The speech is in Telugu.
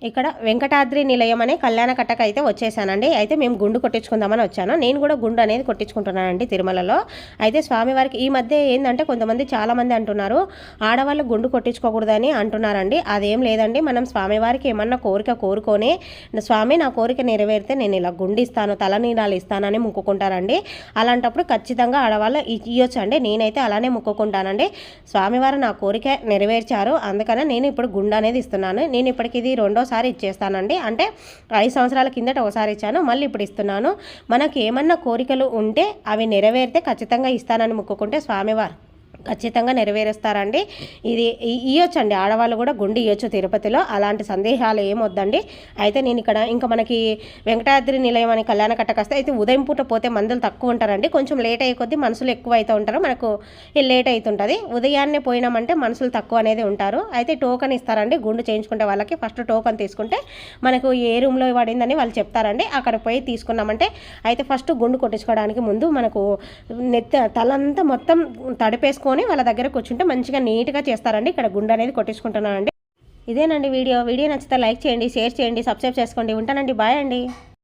ఇక్కడ వెంకటాద్రి నిలయం అనే కళ్యాణ కట్టకు అయితే వచ్చేసానండి. అయితే మేము గుండు కొట్టించుకుందామని వచ్చాను. నేను కూడా గుండు అనేది కొట్టించుకుంటున్నానండి తిరుమలలో. అయితే స్వామివారికి ఈ మధ్య ఏంటంటే కొంతమంది చాలామంది అంటున్నారు ఆడవాళ్ళు గుండు కొట్టించుకోకూడదని అంటున్నారండి. అదేం లేదండి. మనం స్వామివారికి ఏమన్నా కోరిక కోరుకొని స్వామి నా కోరిక నెరవేరితే నేను ఇలా గుండు ఇస్తాను, తలనీలాలు ఇస్తానని మొక్కుకుంటారండి. అలాంటప్పుడు ఖచ్చితంగా ఆడవాళ్ళు ఇవ్వచ్చండి. నేనైతే అలానే మొక్కుకుంటానండి. స్వామివారు నా కోరిక నెరవేర్చారు, అందుకనే నేను ఇప్పుడు గుండు అనేది ఇస్తున్నాను. నేను ఇప్పటికి ఇది రెండోసారి ఇచ్చేస్తానండి. అంటే 5 సంవత్సరాల కిందట ఒకసారి ఇచ్చాను, మళ్ళీ ఇప్పుడు ఇస్తున్నాను. మనకి ఏమన్నా కోరికలు ఉంటే అవి నెరవేరితే ఖచ్చితంగా ఇస్తానని మొక్కుకుంటే స్వామివారు ఖచ్చితంగా నెరవేరుస్తారండి. ఇది ఇవ్వచ్చండి, ఆడవాళ్ళు కూడా గుండు ఇవ్వచ్చు తిరుపతిలో. అలాంటి సందేహాలు ఏమొద్దండి. అయితే నేను ఇక్కడ ఇంకా మనకి వెంకటాద్రి నిలయం అని కళ్యాణ కట్టకొస్తే అయితే ఉదయం పూట పోతే మందులు తక్కువ ఉంటారండి. కొంచెం లేట్ అయ్యే కొద్దీ మనుషులు ఎక్కువ అవుతూ ఉంటారు, మనకు లేట్ అవుతుంటుంది. ఉదయాన్నే పోయినామంటే మనుషులు తక్కువ అనేది ఉంటారు. అయితే టోకన్ ఇస్తారండి గుండు చేయించుకుంటే వాళ్ళకి. ఫస్ట్ టోకన్ తీసుకుంటే మనకు ఏ రూమ్లో పడిందని వాళ్ళు చెప్తారండి. అక్కడ పోయి తీసుకున్నామంటే అయితే ఫస్ట్ గుండు కొట్టించుకోవడానికి ముందు మనకు తలంతా మొత్తం తడిపేసుకొని వాళ్ళ దగ్గర కూర్చుంటే మంచిగా నీట్గా చేస్తారండి. ఇక్కడ గుండు అనేది కొట్టించుకుంటున్నానండి. ఇదేనండి వీడియో నచ్చితే లైక్ చేయండి, షేర్ చేయండి, సబ్స్క్రైబ్ చేసుకోండి. ఉంటానండి, బాయ్ అండి.